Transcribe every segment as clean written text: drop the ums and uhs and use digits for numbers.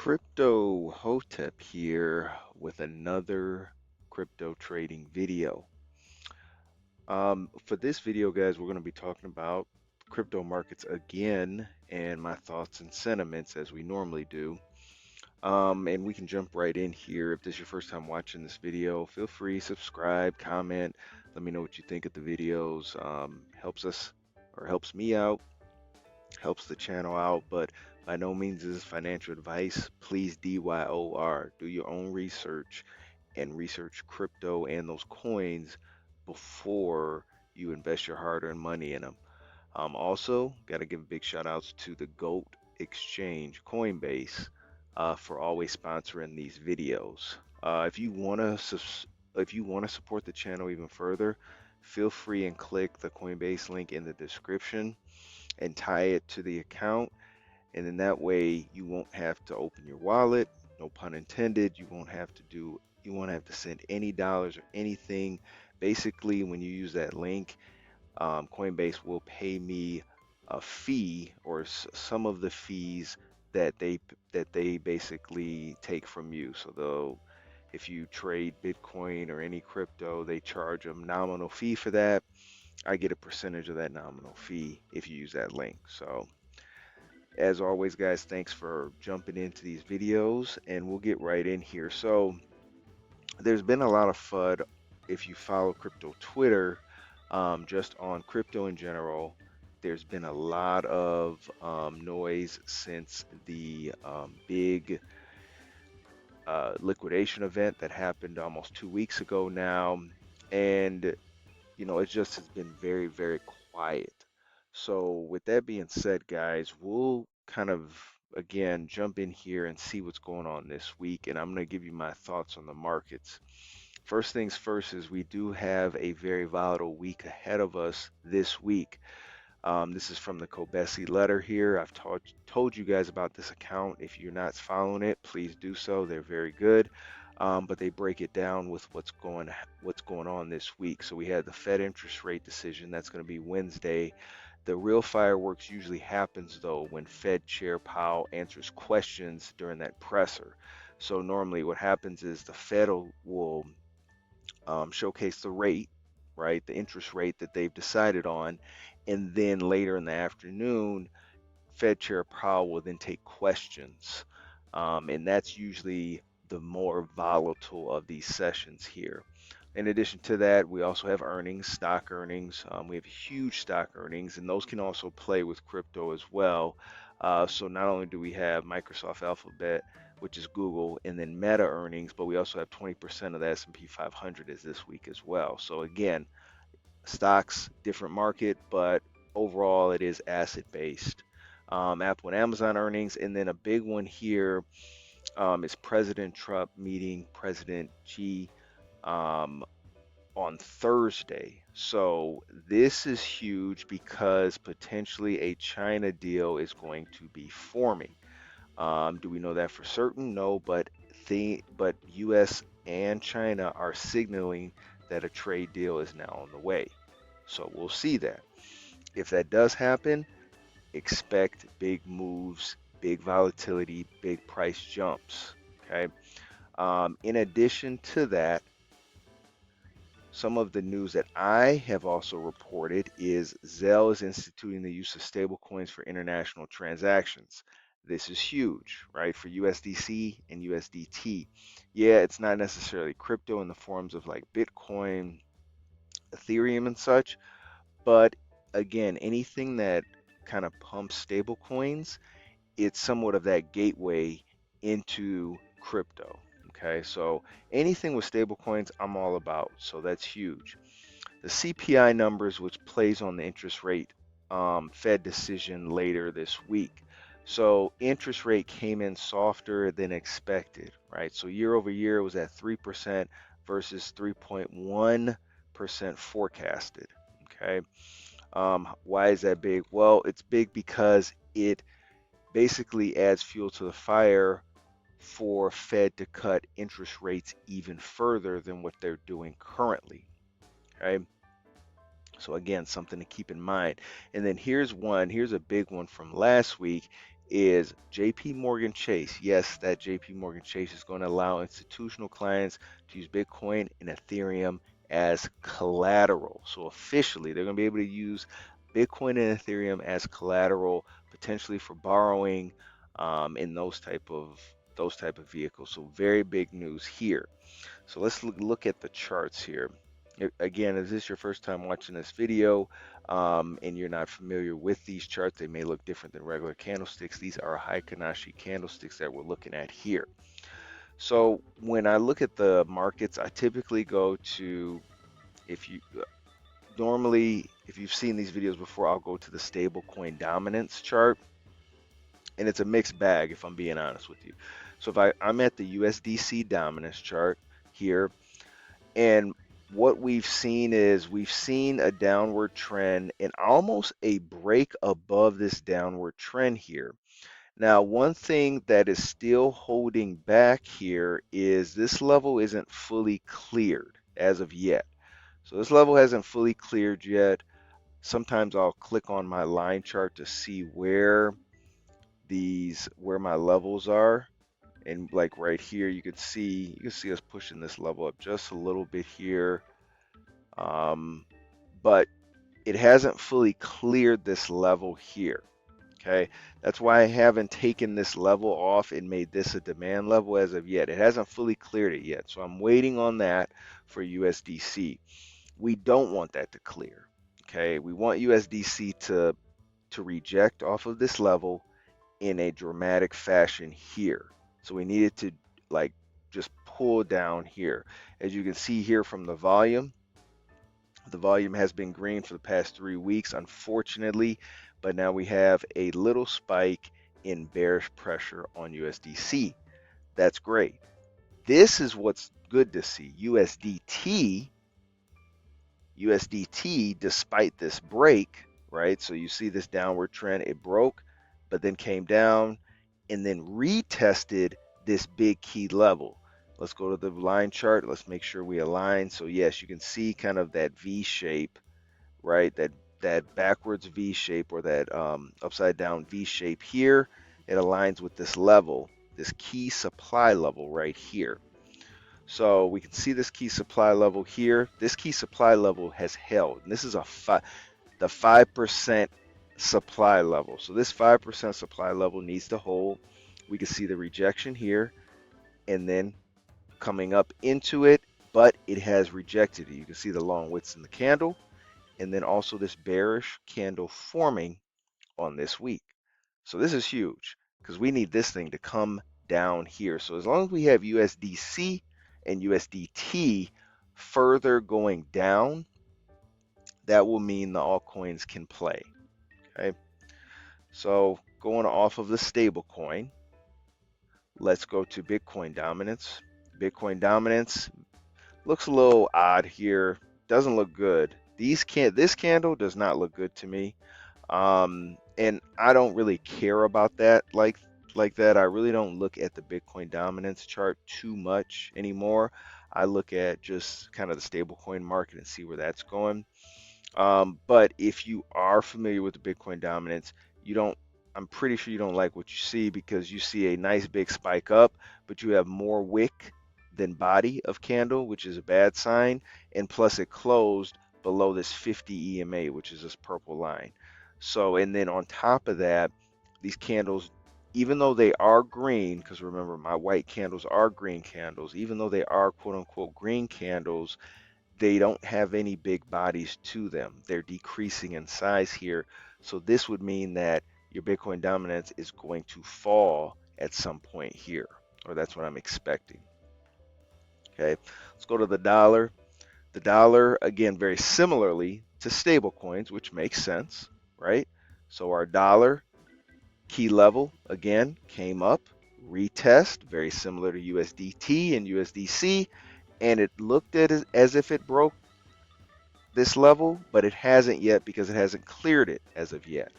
Crypto Hotep here with another crypto trading video. For this video, guys, we're going to be talking about crypto markets again and my thoughts and sentiments as we normally do. And we can jump right in here. If this is your first time watching this video, feel free, subscribe, comment, let me know what you think of the videos. Helps us or helps me out, helps the channel out, but by no means is this financial advice. Please DYOR, do your own research and research crypto and those coins before you invest your hard-earned money in them. Also, got to give big shout outs to the GOAT exchange, Coinbase, for always sponsoring these videos. If you want to support the channel even further, feel free and click the Coinbase link in the description and tie it to the account, and then that way you won't have to open your wallet, no pun intended. You won't have to send any dollars or anything. Basically, when you use that link, Coinbase will pay me a fee or some of the fees that they basically take from you. So though if you trade Bitcoin or any crypto, they charge a nominal fee for that. I get a percentage of that nominal fee if you use that link. So as always, guys, thanks for jumping into these videos, and we'll get right in here. So there's been a lot of FUD if you follow crypto Twitter, just on crypto in general. There's been a lot of noise since the big liquidation event that happened almost 2 weeks ago now. And it just has been very, very quiet. So with that being said, guys, we'll kind of again jump in here and see what's going on this week, and I'm going to give you my thoughts on the markets. First things first is we do have a very volatile week ahead of us this week. This is from the Kobesi letter here. I've told you guys about this account. If you're not following it, please do so. They're very good. But they break it down with what's going on this week. So we had the Fed interest rate decision. That's going to be Wednesday. The real fireworks usually happens though when Fed Chair Powell answers questions during that presser. So normally what happens is the Fed will showcase the rate, right, the interest rate that they've decided on, and then later in the afternoon, Fed Chair Powell will then take questions, and that's usually the more volatile of these sessions here. In addition to that, we also have earnings, stock earnings. We have huge stock earnings, and those can also play with crypto as well. So not only do we have Microsoft Alphabet, which is Google, and then Meta earnings, but we also have 20% of the S&P 500 is this week as well. So again, stocks, different market, but overall it is asset based. Apple and Amazon earnings, and then a big one here is President Trump meeting President Xi um, on Thursday. So this is huge because potentially a China deal is going to be forming. Do we know that for certain? No, but U.S. and China are signaling that a trade deal is now on the way. So we'll see that. If that does happen, expect big moves, big volatility, big price jumps. Okay. In addition to that, some of the news that I have also reported is Zelle is instituting the use of stablecoins for international transactions. This is huge, right, for USDC and USDT. Yeah, it's not necessarily crypto in the forms of like Bitcoin, Ethereum, and such, but again, anything that kind of pumps stablecoins, it's somewhat of that gateway into crypto. Okay, so anything with stablecoins, I'm all about. So that's huge. The CPI numbers, which plays on the interest rate Fed decision later this week. So interest rate came in softer than expected, right? So year over year it was at 3% versus 3.1% forecasted. Okay. Why is that big? Well, it's big because it basically adds fuel to the fire for Fed to cut interest rates even further than what they're doing currently. Okay. So again, something to keep in mind. And then here's a big one from last week is JP Morgan Chase. Yes, that JP Morgan Chase is going to allow institutional clients to use Bitcoin and Ethereum as collateral. So officially, they're going to be able to use Bitcoin and Ethereum as collateral, potentially for borrowing, in those type of vehicles. So very big news here. So let's look at the charts here. Again, is this your first time watching this video, and you're not familiar with these charts? They may look different than regular candlesticks. These are Heikin Ashi candlesticks that we're looking at here. So when I look at the markets, I typically go to, if you normally, if you've seen these videos before, I'll go to the stable coin dominance chart, and it's a mixed bag if I'm being honest with you. So if I'm at the USDC dominance chart here, and what we've seen is we've seen a downward trend and almost a break above this downward trend here. Now, one thing that is still holding back here is this level isn't fully cleared as of yet. So this level hasn't fully cleared yet. Sometimes I'll click on my line chart to see where my levels are. And like right here, you can see us pushing this level up just a little bit here. But it hasn't fully cleared this level here. Okay, that's why I haven't taken this level off and made this a demand level as of yet. It hasn't fully cleared it yet, so I'm waiting on that for USDC. We don't want that to clear. Okay, we want USDC to reject off of this level in a dramatic fashion here. So we need it to like just pull down here. As you can see here from the volume has been green for the past 3 weeks, unfortunately, but now we have a little spike in bearish pressure on USDC. That's great. This is what's good to see. USDT, despite this break, right? So you see this downward trend, it broke, but then came down and then retested this big key level. Let's go to the line chart. Let's make sure we align. So yes, you can see kind of that V shape, right? That backwards V shape, or that upside down V shape here. It aligns with this level, this key supply level right here. So we can see this key supply level here. This key supply level has held, and this is the 5% supply level. So this 5% supply level needs to hold. We can see the rejection here, and then coming up into it, but it has rejected it. You can see the long widths in the candle, and then also this bearish candle forming on this week. So this is huge because we need this thing to come down here. So as long as we have USDC and USDT further going down, that will mean the altcoins can play. Okay. So going off of the stable coin, let's go to Bitcoin dominance. Bitcoin dominance looks a little odd here. Doesn't look good. This candle does not look good to me. And I don't really care about that like that. I really don't look at the Bitcoin dominance chart too much anymore. I look at just kind of the stablecoin market and see where that's going. But if you are familiar with the Bitcoin dominance, you don't, I'm pretty sure you don't like what you see, because you see a nice big spike up, but you have more wick than body of candle, which is a bad sign. And plus it closed below this 50 EMA, which is this purple line. So, and then on top of that, these candles, even though they are green, because remember my white candles are green candles, even though they are quote unquote green candles, they don't have any big bodies to them. They're decreasing in size here. So this would mean that your Bitcoin dominance is going to fall at some point here, or that's what I'm expecting. Okay, let's go to the dollar. The dollar, again, very similarly to stable coins, which makes sense, right? So our dollar key level, again, came up, retest, very similar to USDT and USDC, and it looked at it as if it broke this level, but it hasn't yet because it hasn't cleared it as of yet.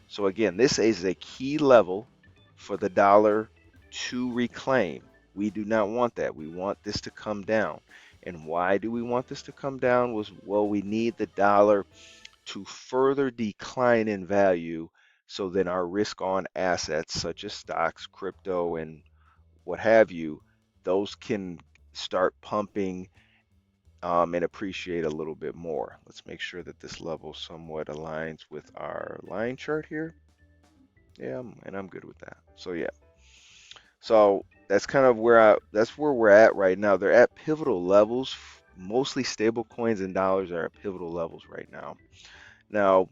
So again, this is a key level for the dollar to reclaim. We do not want that. We want this to come down. And why do we want this to come down? Well, we need the dollar to further decline in value So then our risk on assets such as stocks, crypto, and what have you, those can start pumping and appreciate a little bit more. Let's make sure that this level somewhat aligns with our line chart here. Yeah, and I'm good with that. So yeah, so that's kind of that's where we're at right now. They're at pivotal levels. Mostly stable coins and dollars are at pivotal levels right now. Now,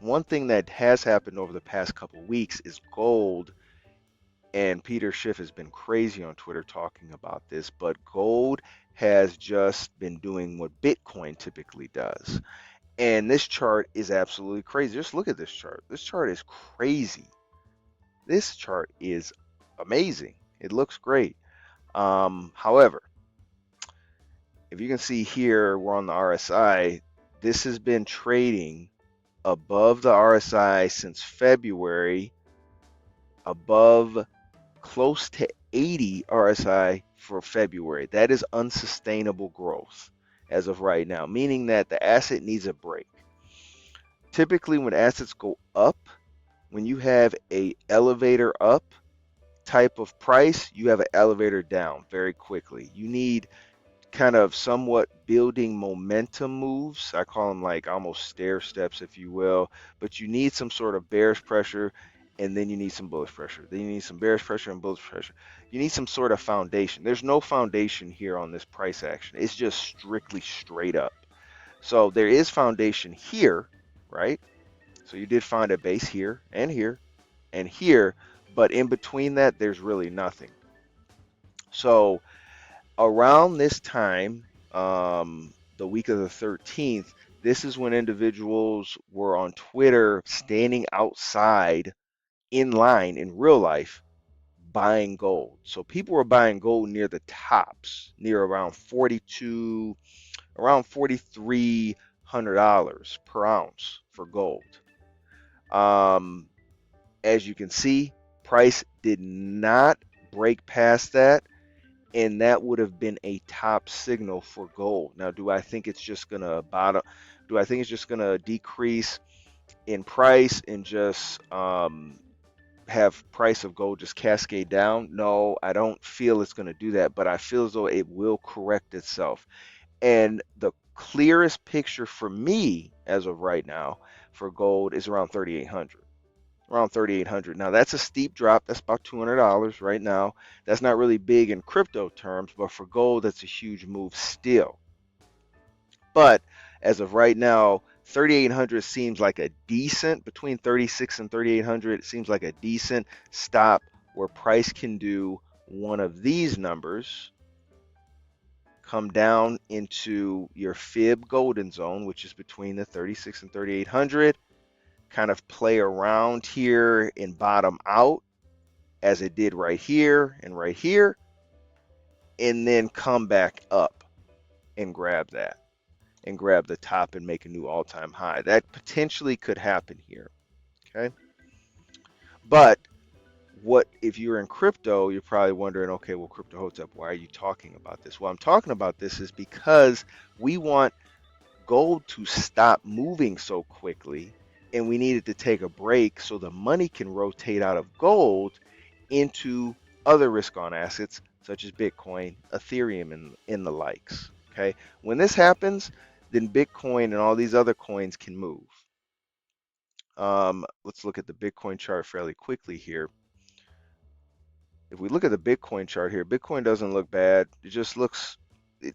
one thing that has happened over the past couple weeks is gold, and Peter Schiff has been crazy on Twitter talking about this, but gold has just been doing what Bitcoin typically does. And this chart is absolutely crazy. Just look at this chart. This chart is crazy. This chart is amazing. It looks great. However, if you can see here, we're on the RSI. This has been trading above the RSI since February, above close to 80 RSI for February. That is unsustainable growth as of right now, meaning that the asset needs a break. Typically, when assets go up, when you have a elevator up type of price, you have an elevator down very quickly. You need kind of somewhat building momentum moves. I call them like almost stair steps, if you will. But you need some sort of bearish pressure, and then you need some bullish pressure. Then you need some bearish pressure and bullish pressure. You need some sort of foundation. There's no foundation here on this price action. It's just strictly straight up. So there is foundation here, right? So you did find a base here and here and here, but in between that, there's really nothing. So around this time, the week of the 13th, this is when individuals were on Twitter standing outside in line in real life buying gold. So people were buying gold near the tops, near around 42, around $4,300 per ounce for gold. Um, as you can see, price did not break past that, and that would have been a top signal for gold. Now, do I think it's just gonna bottom? Do I think it's just gonna decrease in price and just have price of gold just cascade down? No, I don't feel it's gonna do that, but I feel as though it will correct itself. And the clearest picture for me as of right now for gold is around 3,800. Around 3,800. Now that's a steep drop. That's about $200 right now. That's not really big in crypto terms, but for gold, that's a huge move still. But as of right now, 3,800 seems like a decent, between 36 and 3,800, it seems like a decent stop where price can do one of these numbers, come down into your fib golden zone, which is between the 36 and 3,800, kind of play around here and bottom out as it did right here, and then come back up and grab that and grab the top and make a new all-time high. That potentially could happen here. Okay. But what if you're in crypto, you're probably wondering, okay, well, Crypto Hotep, why are you talking about this? Well, I'm talking about this is because we want gold to stop moving so quickly, and we needed to take a break so the money can rotate out of gold into other risk on assets such as Bitcoin, Ethereum, and the likes. Okay, when this happens, then Bitcoin and all these other coins can move. Let's look at the Bitcoin chart fairly quickly here. If we look at the Bitcoin chart here, Bitcoin doesn't look bad. It just looks,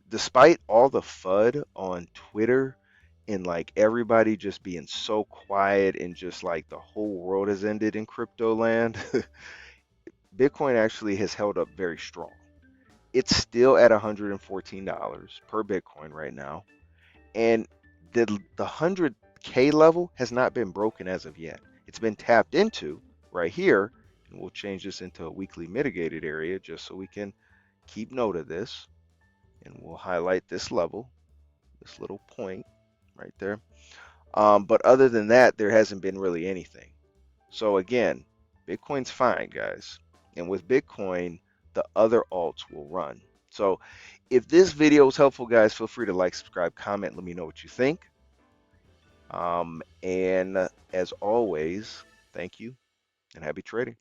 despite all the FUD on Twitter and like everybody just being so quiet and just like the whole world has ended in crypto land, Bitcoin actually has held up very strong. It's still at $114 per Bitcoin right now, and the 100K level has not been broken as of yet. It's been tapped into right here, and we'll change this into a weekly mitigated area just so we can keep note of this, and we'll highlight this level, this little point right there. But other than that, there hasn't been really anything. So again, Bitcoin's fine, guys. And with Bitcoin, the other alts will run. So if this video is helpful, guys, feel free to like, subscribe, comment, let me know what you think. And as always, Thank you and happy trading.